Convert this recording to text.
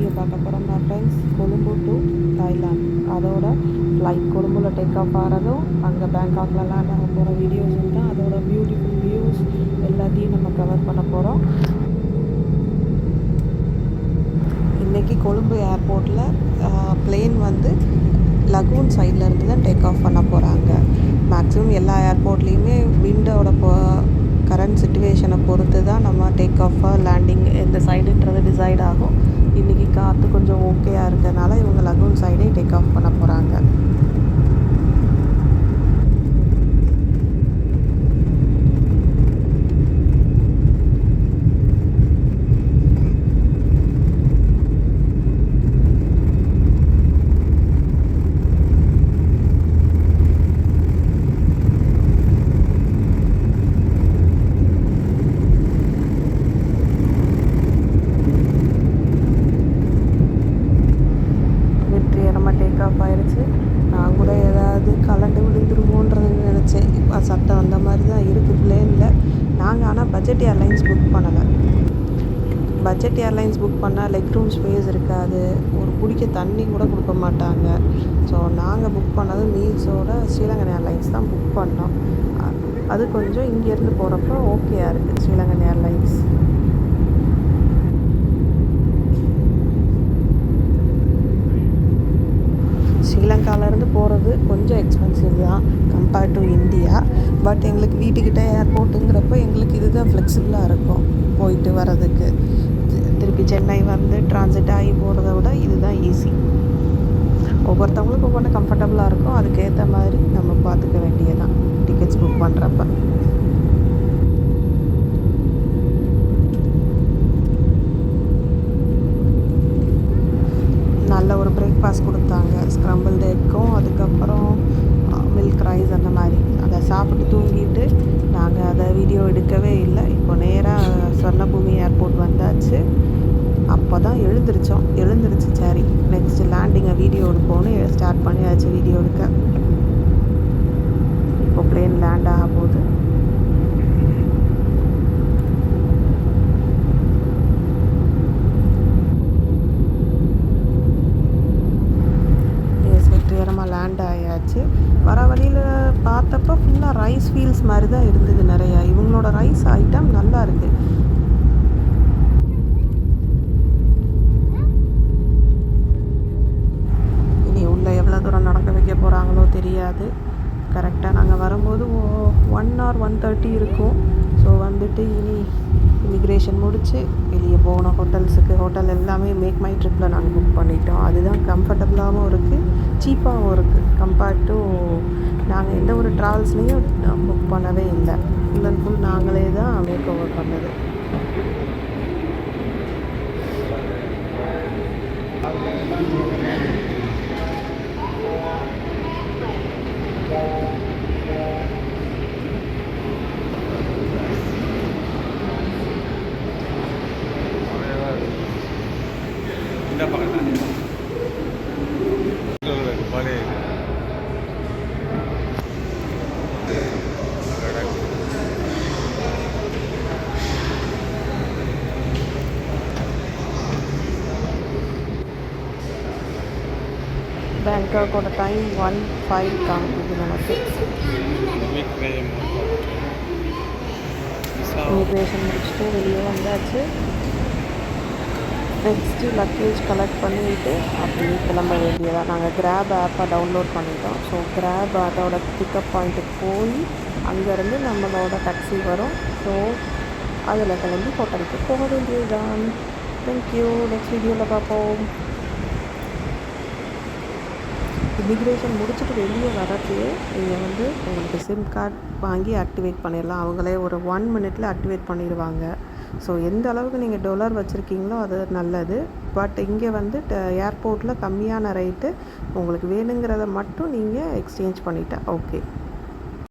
Video பார்க்க போகிறோம்னா friends, Colombo to Thailand அதோட ஃப்ளைட் கொழும்புல டேக் ஆஃப் ஆகிறதும் அங்கே பேங்காக்லாம் லேண்ட் ஆக போகிற வீடியோஸும் தான். அதோட பியூட்டிஃபுல் வியூஸ் எல்லாத்தையும் நம்ம கவர் பண்ண போகிறோம். இன்றைக்கி கொழும்பு ஏர்போர்ட்டில் பிளேன் வந்து லகூன் சைடில் இருந்து தான் டேக் ஆஃப் பண்ண போகிறாங்க. மேக்ஸிமம் எல்லா ஏர்போர்ட்லேயுமே விண்டோட கரண்ட் சிச்சுவேஷனை பொறுத்து தான் நம்ம டேக் ஆஃபாக லேண்டிங் எந்த சைடுன்றது டிசைட் ஆகும். இன்றைக்கி காற்று கொஞ்சம் ஓகேயாக இருக்கிறதுனால இவங்க லகூன் சைடே டேக் ஆஃப் பண்ண போகிறாங்க. டேக் ஆஃப் ஆகிடுச்சு. நான் கூட ஏதாவது கலண்டு விழுந்துருமோன்றது நினச்சேன். இப்போ சட்டம் அந்த மாதிரி தான் இருக்குது பிளேனில். நாங்கள் ஆனால் பட்ஜெட் ஏர்லைன்ஸ் புக் பண்ணலை. பட்ஜெட் ஏர்லைன்ஸ் புக் பண்ணால் லெக் ரூம் ஸ்பேஸ் இருக்காது, ஒரு குடிக்க தண்ணி கூட கொடுக்க மாட்டாங்க. ஸோ நாங்கள் புக் பண்ணது மீல்ஸோட ஸ்ரீலங்கன் ஏர்லைன்ஸ் தான் புக் பண்ணோம். அது கொஞ்சம் இங்கேருந்து போகிறப்ப ஓகேயாக இருக்குது ஸ்ரீலங்கன் ஏர்லைன்ஸ். ஸ்ரீலங்காவிலேருந்து போகிறது கொஞ்சம் எக்ஸ்பென்சிவ் தான் கம்பேர்ட் டு இந்தியா. பட் எங்களுக்கு வீட்டுக்கிட்ட ஏர்போர்ட்டுங்கிறப்போ எங்களுக்கு இதுதான் ஃப்ளெக்சிபிளாக இருக்கும் போயிட்டு வர்றதுக்கு. திருப்பி சென்னை வந்து ட்ரான்சிட் ஆகி போகிறத விட இதுதான் ஈஸி. ஒவ்வொருத்தவங்களுக்கு ஒவ்வொன்று கம்ஃபர்டபுளாக இருக்கும். அதுக்கேற்ற மாதிரி நம்ம பார்த்துக்க வேண்டியதான் டிக்கெட்ஸ் புக் பண்ணுறப்ப. நல்ல ஒரு பிரேக்ஃபாஸ்ட் கொடுத்தாங்க. ஸ்க்ரம்பிள்டு எக்கும் அதுக்கப்புறம் மில்க் ரைஸ் அந்த மாதிரி. அதை சாப்பிட்டு தூங்கிட்டு நாங்கள் அதை வீடியோ எடுக்கவே இல்லை. இப்போ நேராக சொர்ணபூமி ஏர்போர்ட் வந்தாச்சு. அப்போ தான் எழுந்திருச்சு சரி நெக்ஸ்ட்டு லேண்டிங்கை வீடியோ எடுப்போன்னு ஸ்டார்ட் பண்ணியாச்சு வீடியோ எடுக்க. இப்போ பிளேன் லேண்ட் ஆக போகுது. லேண்ட் ஆயாச்சு. வர வழியில் பார்த்தப்போ ஃபுல்லாக ரைஸ் ஃபீல்ட்ஸ் மாதிரி தான் இருந்தது நிறையா. இவங்களோட ரைஸ் ஐட்டம் நல்லா இருக்குது. இனி உள்ள எவ்வளோ தூரம் நடக்க வைக்க போகிறாங்களோ தெரியாது. கரெக்டாக நாங்கள் வரும்போது 1 or 1:30 இருக்கும். ஸோ வந்துட்டு இனி இமிக்ரேஷன் முடித்து வெளியே போகணும் ஹோட்டல் எல்லாமே மேக் மை ட்ரிப்பில் நாங்கள் புக் பண்ணிட்டோம். அதுதான் கம்ஃபர்டபுளாகவும் இருக்குது, சீப்பாகவும் இருக்குது கம்பேர்ட் டு நாங்கள் எந்த ஒரு ட்ராவல்ஸ்லேயும் புக் பண்ணவே இல்லை. ஃபுல் அண்ட் ஃபுல் நாங்களே தான் மேக் ஓவர் பண்ணது. பேங்காக்கோட டைம் 1:05 காமிக்குது நமக்கு. இமிக்ரேஷன் முடிச்சுட்டு வெளியே வந்தாச்சு. நெக்ஸ்ட்டு லக்கேஜ் கலெக்ட் பண்ணிவிட்டு அப்படியே கிளம்ப வேண்டியதாக. நாங்கள் கிராப் ஆப்பை டவுன்லோட் பண்ணிட்டோம். ஸோ கிராப் அதோட பிக்கப் பாயிண்ட்டுக்கு போய் அங்கேருந்து நம்மளோட டாக்ஸி வரும். ஸோ அதில் கிளம்பி ஹோட்டலுக்கு போக வேண்டியது தான். தேங்க்யூ. நெக்ஸ்ட் வீடியோவில் பார்ப்போம். இமிக்ரேஷன் முடிச்சுட்டு வெளியே வரப்பே நீங்கள் வந்து உங்களுக்கு சிம் கார்டு வாங்கி ஆக்டிவேட் பண்ணிடலாம். அவங்களே ஒரு 1 minute ஆக்டிவேட் பண்ணிடுவாங்க. ஸோ எந்த அளவுக்கு நீங்கள் டாலர் வச்சுருக்கீங்களோ அது நல்லது. பட் இங்கே வந்து ஏர்போர்ட்டில் கம்மியான ரேட்டு உங்களுக்கு வேணுங்கிறத மட்டும் நீங்கள் எக்ஸ்சேஞ்ச் பண்ணிட்டா ஓகே.